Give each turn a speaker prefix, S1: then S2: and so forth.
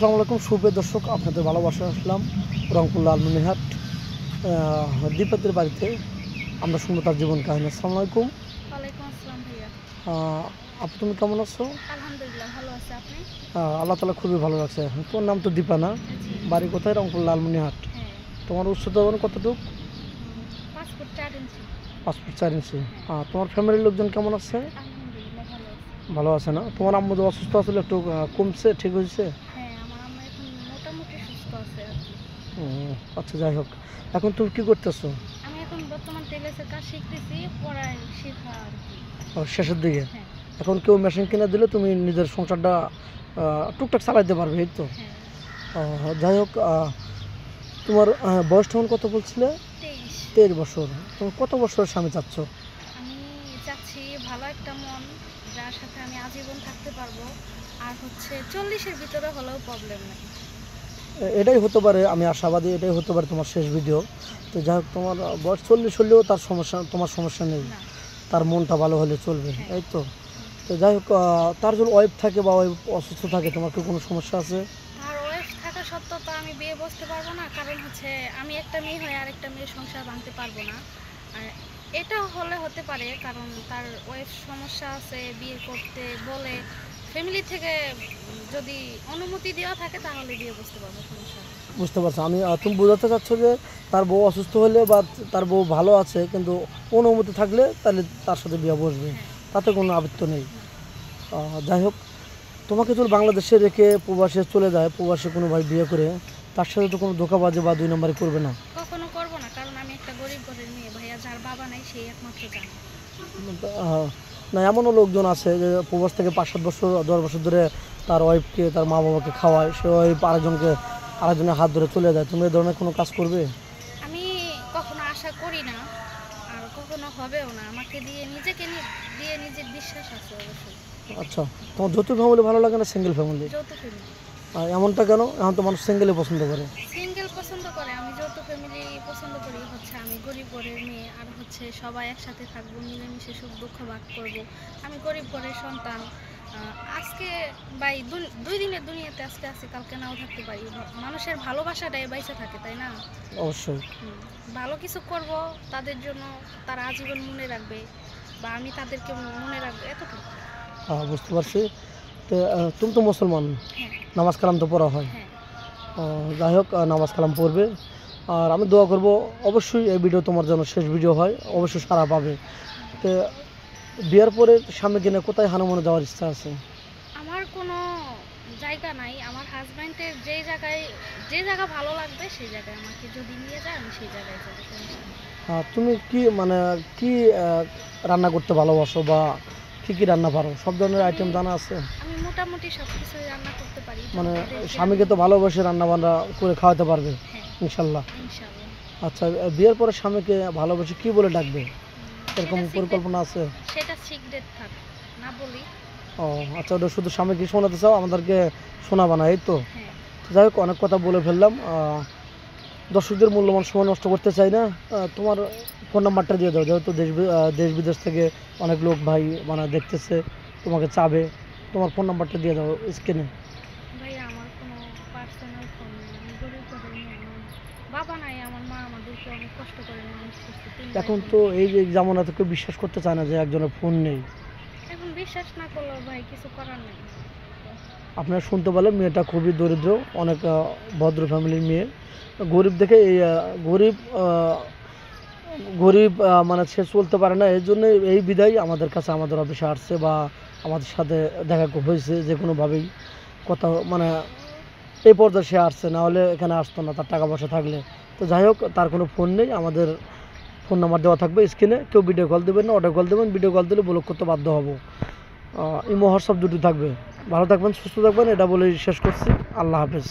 S1: আসসালামু আলাইকুম সুপ্রিয় দর্শক, আপনাদের ভালোবাসা আসলাম রংপুর লালমনিরহাট দীপাতের বাড়িতে। আমরা শুনবো তার জীবন কাহিনী। আসসালামু আলাইকুম।
S2: ওয়ালাইকুম আসসালাম ভাইয়া।
S1: আপু, তুমি কেমন আছো?
S2: আলহামদুলিল্লাহ ভালো আছি, আপনি?
S1: আল্লাহ তালা খুবই ভালো লাগছে। তোমার নাম তো দীপা না?
S2: জি।
S1: বাড়ি কোথায়? রংপুর লালমনিরহাট।
S2: হ্যাঁ।
S1: তোমার উচ্চতা কতটুকু?
S2: 5 ফুট 4 ইঞ্চি।
S1: 5 ফুট 4 ইঞ্চি।
S2: হ্যাঁ।
S1: তোমার ফ্যামিলির লোকজন কেমন আছে?
S2: আলহামদুলিল্লাহ ভালো আছি।
S1: ভালো আছে না? তোমার আম্মু যে অসুস্থ আসলে একটু কমছে, ঠিক হয়েছে?
S2: হ্যাঁ, আমার আম্মা এখন মোটামুটি সুস্থ আছে আর কি।
S1: আচ্ছা, যাই হোক, এখন তুমি কি করতেছো?
S2: আমি এখন বর্তমান টেইলর্সের কাজ শিখতেছি, পড়াই শেখা আর কি।
S1: শেষের দিকে।
S2: হ্যাঁ।
S1: এখন কেউ মেশিন কিনে দিলে তুমি নিজের সংসারটা টুকটাক চালাইতে পারবে, এই তো।
S2: হ্যাঁ।
S1: যাই হোক, তোমার বয়স তখন কত বলছিলে? 23 বছর। তুমি কত বছরের স্বামী চাচ্ছ?
S2: আমি চাচ্ছি ভালো একটা মন, যার সাথে আমি আজীবন থাকতে পারবো। আর হচ্ছে 40-এর ভিতরে হলেও প্রবলেম নেই।
S1: এটাই হতে পারে, আমি আশাবাদী এটাই হতে পারে তোমার শেষ ভিডিও। তো যাই হোক, তোমার বয়স 40 হলেও তোমার সমস্যা নেই।
S2: না।
S1: তার মনটা ভালো হলে চলবে,
S2: হ্যাঁ।
S1: এই তো। তো যাই হোক, তার যদি ওয়াইফ থাকে বা ওয়াইফ অসুস্থ থাকে, তোমার কি কোনো সমস্যা আছে?
S2: আর ওয়াইফ থাকা সত্ত্বেও তো আমি বিয়ে বসতে পারবো না, কারণ হচ্ছে আমি একটা মেয়ে হয়ে আরেকটা মেয়ের সংসার ভাঙতে পারবো না। আর এটা হলে হতে পারে, কারণ তার ওয়াইফ সমস্যা আছে, বিয়ে করতে বলে ফ্যামিলি থেকে যদি অনুমতি দেওয়া থাকে তাহলে বিয়ে বসতে পারবো, সমস্যা নেই।
S1: বুঝতে পারছো আমি, তুমি বোঝাতে চাচ্ছ যে তার বউ অসুস্থ হলে বা তার বউ ভালো আছে কিন্তু অনুমতি থাকলে তাহলে তার সাথে বিয়ে বসবে,
S2: হ্যাঁ।
S1: তাতে কোনো আপত্তি নেই। যাই হোক, তোমাকে যদি বাংলাদেশে রেখে প্রবাসে চলে যায়, প্রবাসে কোনো ভাই বিয়ে করে, তার সাথে তো কোনো ধোঁকাবাজি বা 2 নম্বরে করবে না?
S2: কখনো করবো না, কারণ আমি একটা গরিব ঘরের মেয়ে ভাইয়া, যার বাবা নাই সেই একমাত্র জানে।
S1: না, এমনও লোকজন আছে যে প্রবাস থেকে 5-7 বছর 10 বছর ধরে তার ওয়াইফকে, তার মা বাবাকে খাওয়ায়, সে ওয়াইফ আরেকজনের হাত ধরে চলে যায়। তুমি এই ধরনের কোনো কাজ করবে?
S2: আমি কখনো আশা করি না, আর কখনো হবেও না। আমাকে দিয়ে নিজের বিশ্বাস আছে অবশ্যই।
S1: আচ্ছা, তোমার যৌথ ফ্যামিলি ভালো লাগে না সিঙ্গেল ফ্যামিলি?
S2: যৌথ ফ্যামিলি।
S1: এমনটা কেন? এখন তো মানুষ সিঙ্গেলই পছন্দ করে।
S2: সিঙ্গেল পছন্দ করে, আমি যৌথ ফ্যামিলি পছন্দ করি। হচ্ছে আমি গরিব ঘরের মেয়ে, আর হচ্ছে সবাই একসাথে থাকবো, মিলেমিশে সুখ দুঃখ ভাগ করব। আমি গরিব ঘরের সন্তান। আজকে ভাই 2 দিনের দুনিয়াতে আজকে আছি, কালকে নাও থাকতে পারি। মানুষের ভালোবাসাটাই বাইসে থাকে, তাই না?
S1: অবশ্যই।
S2: ভালো কিছু করব তাদের জন্য, তারা আজীবন মনে রাখবে, বা আমি তাদেরকে মনে রাখবো, এতটুকু।
S1: বুঝতে পারছি। তো তুমি তো মুসলমান,
S2: হ্যাঁ।
S1: নামাজ কালাম তো পড়া হয়।
S2: হ্যাঁ।
S1: যাই হোক, নামাজ কালাম পড়বে। আর আমি দোয়া করব অবশ্যই এই ভিডিও তোমার জন্য শেষ ভিডিও হয়, অবশ্যই সাড়া পাবে। তো বিয়ের পরে স্বামী কিনে কোথায় হানিমুনে যাওয়ার ইচ্ছা আছে?
S2: আমার কোনো জায়গা নাই, আমার হাজব্যান্ডের যে জায়গা ভালো লাগবে সেই জায়গায় আমাকে যদি নিয়ে যায় আমি সেই জায়গায় যাবো, সমস্যা নেই।
S1: তুমি কি কি রান্না করতে ভালোবাসো বা কি রান্না পারো? সব ধরনের আইটেম জানা আছে?
S2: আমি মোটামুটি সব কিছুই রান্না করতে পারি।
S1: মানে
S2: যতটা দেখি
S1: স্বামীকে তো ভালোবাসে রান্না বান্না করে খাওয়াতে পারবে
S2: হ্যাঁ,
S1: ইনশাল্লাহ?
S2: ইনশাআল্লাহ।
S1: আচ্ছা, বিয়ের পরে স্বামীকে ভালোবাসে কি বলে ডাকবে, এরকম
S2: সেটা
S1: পরিকল্পনা আছে?
S2: সেটা সিক্রেট থাক, না বলি।
S1: ও আচ্ছা, ওটা শুধু স্বামীকে শোনাতে চাও, আমাদেরকে শোনাবা না, এই তো?
S2: হ্যাঁ।
S1: যাই হোক, অনেক কথা বলে ফেললাম। দর্শকদের মূল্যবান সময় নষ্ট করতে চাই না। তোমার ফোন নাম্বারটা দিয়ে দাও, যেহেতু দেশ বিদেশ থেকে অনেক লোক ভাই দেখতেছে, তোমাকে চাবে। তোমার ফোন নাম্বারটা দিয়ে দাও স্ক্রিনে।
S2: ভাই, আমার কোনো পার্সোনাল ফোন নেই, আমি গরিব ঘরের মেয়ে, আমার বাবা নাই, আমার মা আমাদেরকে অনেক কষ্ট করে মানুষ করছে।
S1: এখন তো এই যে জামানা থেকে বিশ্বাস করতে চায় না যে একজনের ফোন নেই।
S2: এখন বিশ্বাস না করলেও ভাই কিছু করার নেই।
S1: আপনারা শুনতে পেলেন, মেয়েটা খুবই দরিদ্র, অনেক ভদ্র ফ্যামিলির মেয়ে। গরিব দেখে এই গরিব গরিব সে চলতে পারে না, এই জন্য এই বিদায় আমাদের কাছে, আমাদের অফিসে আসছে বা আমাদের সাথে দেখা হয়েছে যে কোনোভাবেই কথা, এই পর্যায়ে সে আসছে, না হলে এখানে আসতো না তার টাকা পয়সা থাকলে। তো যাই হোক, তার কোনো ফোন নেই। আমাদের ফোন নাম্বার দেওয়া থাকবে স্ক্রিনে। কেউ ভিডিও কল দেবেন না, অডিও কল দেবেন। ভিডিও কল দিলে ব্লক করতে বাধ্য হব। ইমো হোয়াটসঅ্যাপ দুটি থাকবে। ভালো থাকবেন, সুস্থ থাকবেন, এটা বলেই শেষ করছি। আল্লাহ হাফেজ।